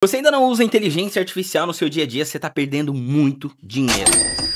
Você ainda não usa inteligência artificial no seu dia a dia, você está perdendo muito dinheiro.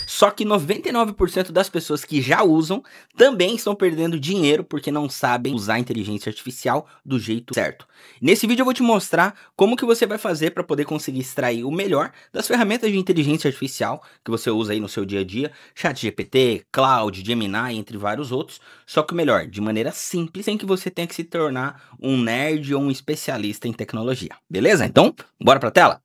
Só que 99% das pessoas que já usam também estão perdendo dinheiro porque não sabem usar a inteligência artificial do jeito certo. Nesse vídeo eu vou te mostrar como que você vai fazer para poder conseguir extrair o melhor das ferramentas de inteligência artificial que você usa aí no seu dia a dia, ChatGPT, Claude, Gemini, entre vários outros. Só que o melhor, de maneira simples, sem que você tenha que se tornar um nerd ou um especialista em tecnologia. Beleza? Então, bora pra tela?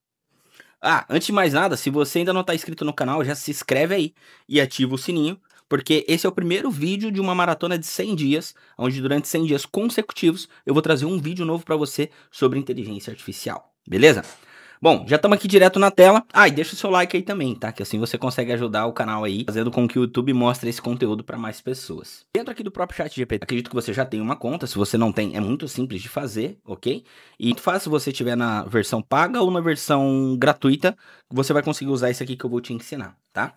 Antes de mais nada, se você ainda não está inscrito no canal, já se inscreve aí e ativa o sininho, porque esse é o primeiro vídeo de uma maratona de 100 dias, onde durante 100 dias consecutivos eu vou trazer um vídeo novo para você sobre inteligência artificial, beleza? Bom, já estamos aqui direto na tela. E deixa o seu like aí também, tá? Que assim você consegue ajudar o canal aí, fazendo com que o YouTube mostre esse conteúdo para mais pessoas. Dentro aqui do próprio ChatGPT, acredito que você já tem uma conta. Se você não tem, é muito simples de fazer, ok? E muito fácil se você tiver na versão paga ou na versão gratuita, você vai conseguir usar isso aqui que eu vou te ensinar, tá?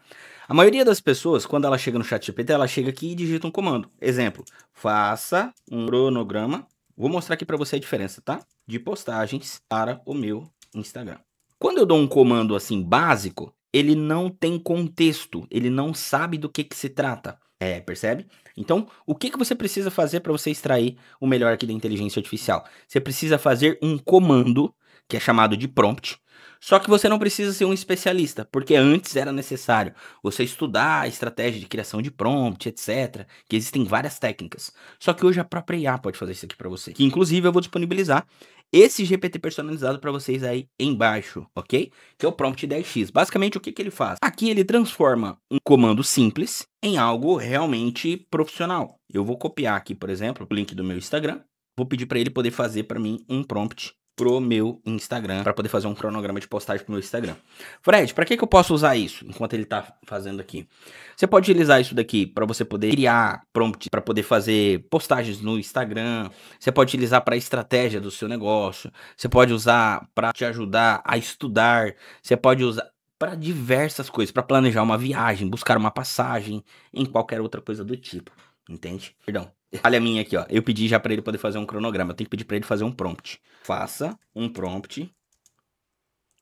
A maioria das pessoas, quando ela chega no ChatGPT, ela chega aqui e digita um comando. Exemplo, faça um cronograma. Vou mostrar aqui para você a diferença, tá? De postagens para o meu Instagram. Quando eu dou um comando assim básico, ele não tem contexto, ele não sabe do que se trata. Percebe? Então, o que você precisa fazer para você extrair o melhor aqui da inteligência artificial? Você precisa fazer um comando, que é chamado de prompt, só que você não precisa ser um especialista, porque antes era necessário você estudar a estratégia de criação de prompt, etc, que existem várias técnicas. Só que hoje a própria IA pode fazer isso aqui para você, que inclusive eu vou disponibilizar esse GPT personalizado para vocês aí embaixo, ok? Que é o Prompt 10x. Basicamente, o que ele faz? Aqui ele transforma um comando simples em algo realmente profissional. Eu vou copiar aqui, por exemplo, o link do meu Instagram. Vou pedir para ele poder fazer para mim um prompt pro meu Instagram, para poder fazer um cronograma de postagem pro meu Instagram. Fred, para que eu posso usar isso enquanto ele tá fazendo aqui? Você pode utilizar isso daqui para você poder criar prompt para poder fazer postagens no Instagram. Você pode utilizar para estratégia do seu negócio. Você pode usar para te ajudar a estudar. Você pode usar para diversas coisas, para planejar uma viagem, buscar uma passagem, em qualquer outra coisa do tipo. Entende? Perdão. Olha a minha aqui, ó. Eu pedi já para ele poder fazer um cronograma. Eu tenho que pedir para ele fazer um prompt. Faça um prompt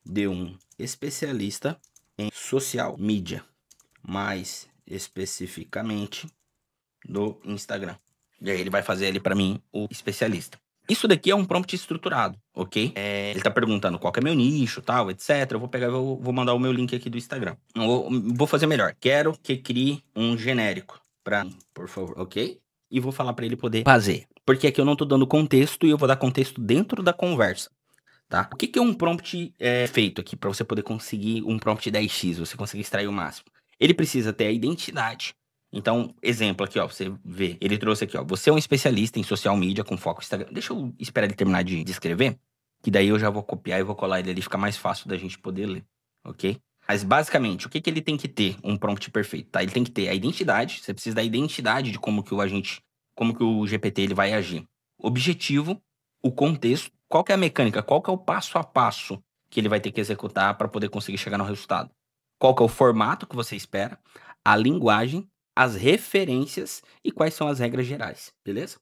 de um especialista em social media, mais especificamente do Instagram. E aí ele vai fazer ali para mim o especialista. Isso daqui é um prompt estruturado, ok? Ele tá perguntando qual que é meu nicho, tal, etc. Eu vou pegar e vou mandar o meu link aqui do Instagram. Vou fazer melhor. Quero que crie um genérico para mim, por favor, ok? E vou falar para ele poder fazer. Porque aqui eu não tô dando contexto e eu vou dar contexto dentro da conversa, tá? O que é um prompt feito aqui para você poder conseguir um prompt 10x, você conseguir extrair o máximo? Ele precisa ter a identidade. Então, exemplo aqui, ó, você vê, ele trouxe aqui, ó, você é um especialista em social media com foco Instagram. Deixa eu esperar ele terminar de escrever, que daí eu já vou copiar e vou colar ele ali, fica mais fácil da gente poder ler, ok? Mas basicamente, o que ele tem que ter um prompt perfeito, tá? Ele tem que ter a identidade, você precisa da identidade de como que como que o GPT ele vai agir. Objetivo, o contexto, qual que é a mecânica, qual que é o passo a passo que ele vai ter que executar para poder conseguir chegar no resultado. Qual que é o formato que você espera, a linguagem, as referências e quais são as regras gerais, beleza?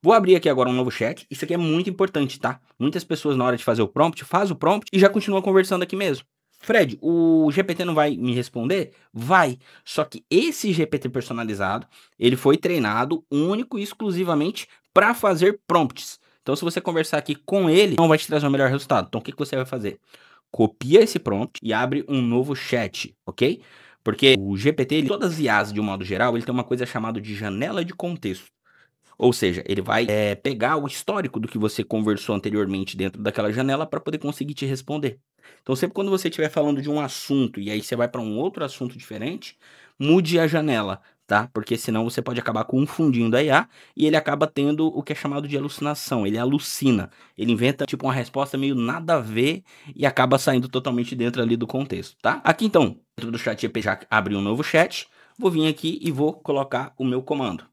Vou abrir aqui agora um novo chat. Isso aqui é muito importante, tá? Muitas pessoas na hora de fazer o prompt, faz o prompt e já continua conversando aqui mesmo. Fred, o GPT não vai me responder? Vai. Só que esse GPT personalizado, ele foi treinado único e exclusivamente para fazer prompts. Então, se você conversar aqui com ele, não vai te trazer o melhor resultado. Então, o que você vai fazer? Copia esse prompt e abre um novo chat, ok? Porque o GPT, todas as IAs de um modo geral, ele tem uma coisa chamada de janela de contexto. Ou seja, ele vai pegar o histórico do que você conversou anteriormente dentro daquela janela para poder conseguir te responder. Então, sempre quando você estiver falando de um assunto e aí você vai para um outro assunto diferente, mude a janela, tá? Porque senão você pode acabar confundindo a IA e ele acaba tendo o que é chamado de alucinação. Ele alucina. Ele inventa tipo uma resposta meio nada a ver e acaba saindo totalmente dentro ali do contexto, tá? Aqui então, dentro do chat GPT já abri um novo chat. Vou vir aqui e vou colocar o meu comando.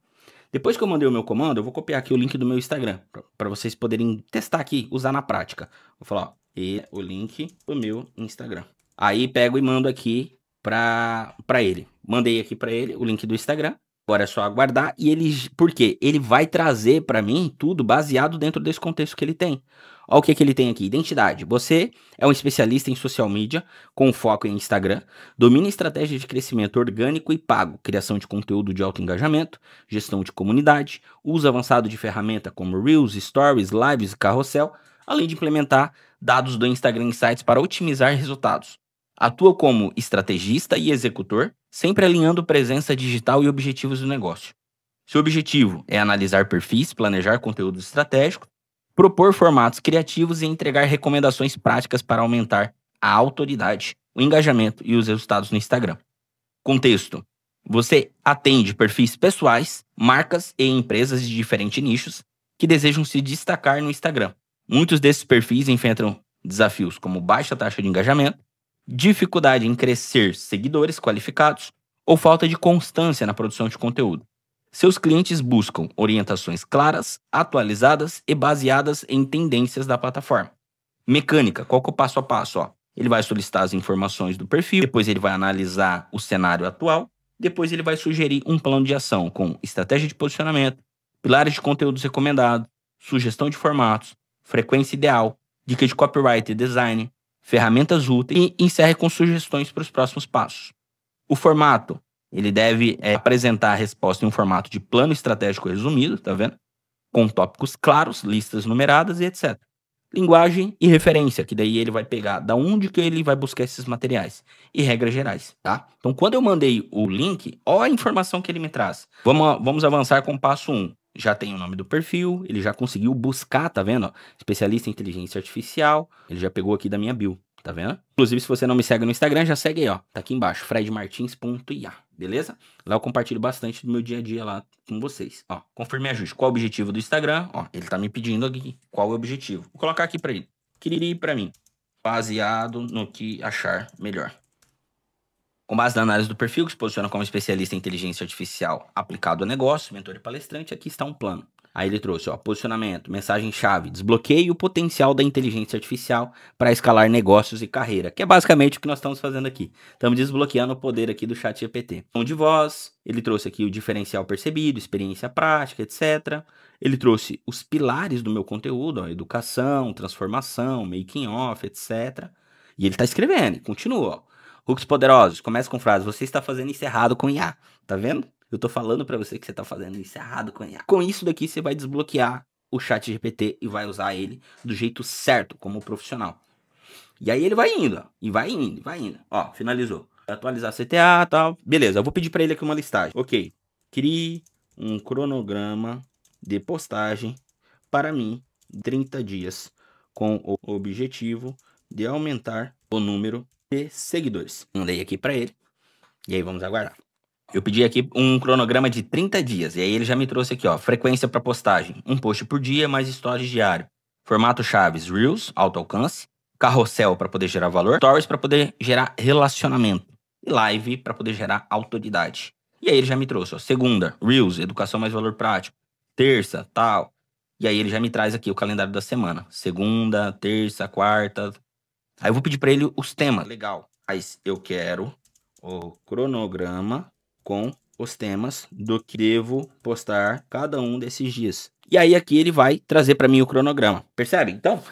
Depois que eu mandei o meu comando, eu vou copiar aqui o link do meu Instagram, para vocês poderem testar aqui, usar na prática. Vou falar, ó, e o link do meu Instagram. Aí pego e mando aqui para ele. Mandei aqui para ele o link do Instagram. Agora é só aguardar e por quê? Ele vai trazer para mim tudo baseado dentro desse contexto que ele tem. Olha o que ele tem aqui, identidade. Você é um especialista em social media, com foco em Instagram, domina estratégias de crescimento orgânico e pago, criação de conteúdo de alto engajamento, gestão de comunidade, uso avançado de ferramenta como Reels, Stories, Lives e Carrossel, além de implementar dados do Instagram Insights para otimizar resultados. Atua como estrategista e executor, sempre alinhando presença digital e objetivos do negócio. Seu objetivo é analisar perfis, planejar conteúdos estratégicos, propor formatos criativos e entregar recomendações práticas para aumentar a autoridade, o engajamento e os resultados no Instagram. Contexto: você atende perfis pessoais, marcas e empresas de diferentes nichos que desejam se destacar no Instagram. Muitos desses perfis enfrentam desafios como baixa taxa de engajamento, dificuldade em crescer seguidores qualificados ou falta de constância na produção de conteúdo. Seus clientes buscam orientações claras, atualizadas e baseadas em tendências da plataforma. Mecânica, qual que é o passo a passo? Ó? Ele vai solicitar as informações do perfil, depois ele vai analisar o cenário atual, depois ele vai sugerir um plano de ação com estratégia de posicionamento, pilares de conteúdos recomendados, sugestão de formatos, frequência ideal, dica de copyright e design, ferramentas úteis e encerre com sugestões para os próximos passos. O formato, ele deve apresentar a resposta em um formato de plano estratégico resumido, tá vendo? Com tópicos claros, listas numeradas e etc. Linguagem e referência, que daí ele vai pegar da onde que ele vai buscar esses materiais. E regras gerais, tá? Então, quando eu mandei o link, ó a informação que ele me traz. Vamos avançar com o passo 1. Já tem o nome do perfil, ele já conseguiu buscar, tá vendo? Especialista em inteligência artificial, ele já pegou aqui da minha bio, tá vendo? Inclusive, se você não me segue no Instagram, já segue aí, ó. Tá aqui embaixo, fredmartins.ia, beleza? Lá eu compartilho bastante do meu dia a dia lá com vocês. Ó, confirme ajuste. Qual é o objetivo do Instagram? Ó, ele tá me pedindo aqui qual é o objetivo. Vou colocar aqui pra ele. Queria ir pra mim, baseado no que achar melhor. Com base na análise do perfil, que se posiciona como especialista em inteligência artificial aplicado a negócio, mentor e palestrante, aqui está um plano. Aí ele trouxe, ó, posicionamento, mensagem-chave, desbloqueie o potencial da inteligência artificial para escalar negócios e carreira, que é basicamente o que nós estamos fazendo aqui. Estamos desbloqueando o poder aqui do chat GPT. Tom de voz, ele trouxe aqui o diferencial percebido, experiência prática, etc. Ele trouxe os pilares do meu conteúdo, ó, educação, transformação, making off, etc. E ele está escrevendo, continua, ó. Hooks poderosos, começa com frase, você está fazendo isso errado com IA, tá vendo? Eu tô falando pra você que você tá fazendo isso errado com IA. Com isso daqui, você vai desbloquear o chat GPT e vai usar ele do jeito certo, como profissional. E aí ele vai indo, ó, e vai indo, vai indo. Ó, finalizou. Atualizar CTA e tal. Beleza, eu vou pedir pra ele aqui uma listagem. Ok, crie um cronograma de postagem para mim, 30 dias, com o objetivo de aumentar o número de seguidores. Mandei aqui pra ele. E aí vamos aguardar. Eu pedi aqui um cronograma de 30 dias. E aí ele já me trouxe aqui, ó. Frequência para postagem. Um post por dia, mais stories diário. Formato chaves, Reels, alto alcance. Carrossel para poder gerar valor. Stories para poder gerar relacionamento. E live para poder gerar autoridade. E aí ele já me trouxe, ó. Segunda, Reels, educação mais valor prático. Terça, tal. E aí ele já me traz aqui o calendário da semana. Segunda, terça, quarta. Aí eu vou pedir para ele os temas. Legal. Mas eu quero o cronograma com os temas do que devo postar cada um desses dias. E aí aqui ele vai trazer para mim o cronograma. Percebe? Então,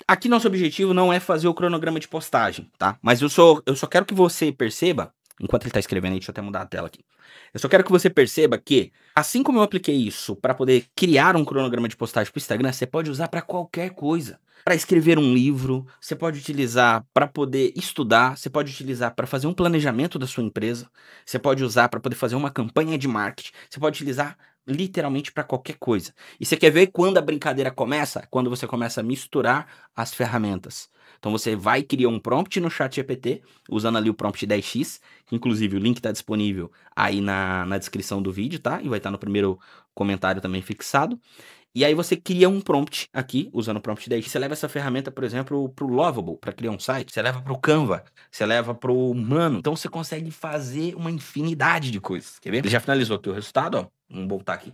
aqui nosso objetivo não é fazer o cronograma de postagem, tá? Mas eu só quero que você perceba, enquanto ele tá escrevendo aí, deixa eu até mudar a tela aqui. Eu só quero que você perceba que, assim como eu apliquei isso para poder criar um cronograma de postagem para o Instagram, você pode usar para qualquer coisa. Para escrever um livro, você pode utilizar para poder estudar, você pode utilizar para fazer um planejamento da sua empresa, você pode usar para poder fazer uma campanha de marketing, você pode utilizar literalmente para qualquer coisa. E você quer ver quando a brincadeira começa? Quando você começa a misturar as ferramentas. Então você vai criar um prompt no chat GPT, usando ali o prompt 10x, que inclusive o link está disponível aí na descrição do vídeo, tá? E vai estar no primeiro comentário também fixado. E aí você cria um prompt aqui, usando o prompt 10x. Você leva essa ferramenta, por exemplo, pro Lovable, para criar um site. Você leva pro Canva, você leva pro Humano. Então você consegue fazer uma infinidade de coisas. Quer ver? Ele já finalizou aqui o resultado, ó. Vamos voltar aqui.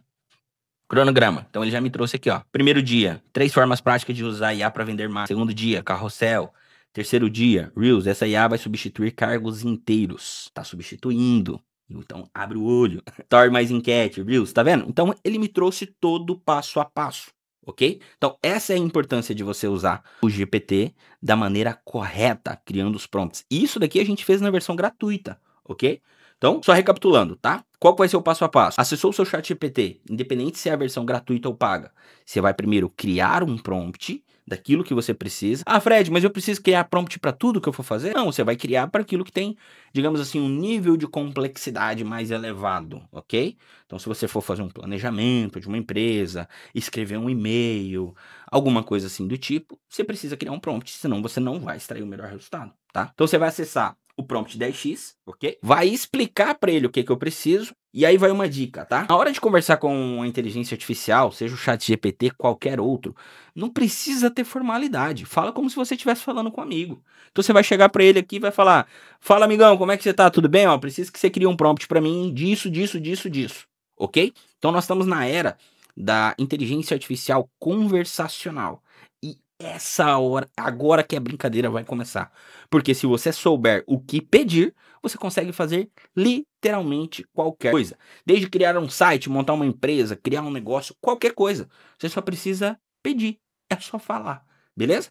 Cronograma. Então ele já me trouxe aqui, ó. Primeiro dia, 3 formas práticas de usar IA para vender mais. Segundo dia, carrossel. Terceiro dia, Reels. Essa IA vai substituir cargos inteiros. Tá substituindo. Então abre o olho, torne mais enquete, viu? Tá vendo? Então ele me trouxe todo o passo a passo, ok? Então essa é a importância de você usar o GPT da maneira correta, criando os prompts. Isso daqui a gente fez na versão gratuita, ok? Então, só recapitulando, tá? Qual que vai ser o passo a passo? Acessou o seu chat GPT, independente se é a versão gratuita ou paga. Você vai primeiro criar um prompt daquilo que você precisa. Ah, Fred, mas eu preciso criar prompt para tudo que eu for fazer? Não, você vai criar para aquilo que tem, digamos assim, um nível de complexidade mais elevado, ok? Então, se você for fazer um planejamento de uma empresa, escrever um e-mail, alguma coisa assim do tipo, você precisa criar um prompt, senão você não vai extrair o melhor resultado, tá? Então, você vai acessar o prompt 10x, ok? Vai explicar para ele o que eu preciso, e aí vai uma dica, tá? Na hora de conversar com a inteligência artificial, seja o chat GPT, qualquer outro, não precisa ter formalidade. Fala como se você estivesse falando com um amigo. Então você vai chegar para ele aqui e vai falar: fala, amigão, como é que você tá? Tudo bem? Ó, preciso que você crie um prompt para mim disso, disso, disso, disso, ok? Então nós estamos na era da inteligência artificial conversacional. E essa hora, agora que a brincadeira vai começar. Porque se você souber o que pedir, você consegue fazer literalmente qualquer coisa. Desde criar um site, montar uma empresa, criar um negócio, qualquer coisa. Você só precisa pedir. É só falar. Beleza?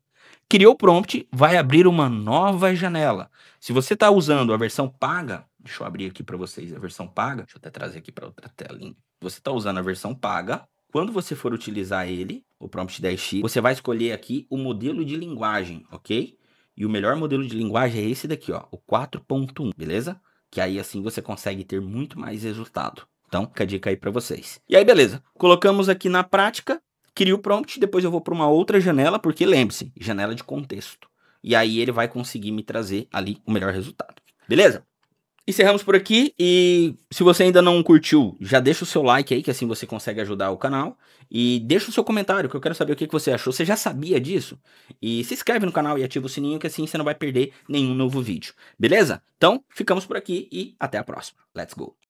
Criou o prompt, vai abrir uma nova janela. Se você está usando a versão paga, deixa eu abrir aqui para vocês a versão paga. Deixa eu até trazer aqui para outra telinha. Você está usando a versão paga. Quando você for utilizar ele, o prompt 10x, você vai escolher aqui o modelo de linguagem, ok? E o melhor modelo de linguagem é esse daqui, ó, o 4.1, beleza? Que aí assim você consegue ter muito mais resultado. Então, fica a dica aí para vocês. E aí, beleza. Colocamos aqui na prática, cria o prompt, depois eu vou para uma outra janela, porque lembre-se, janela de contexto. E aí ele vai conseguir me trazer ali o melhor resultado. Beleza? Encerramos por aqui e se você ainda não curtiu, já deixa o seu like aí, que assim você consegue ajudar o canal. E deixa o seu comentário, que eu quero saber o que você achou. Você já sabia disso? E se inscreve no canal e ativa o sininho, que assim você não vai perder nenhum novo vídeo. Beleza? Então, ficamos por aqui e até a próxima. Let's go!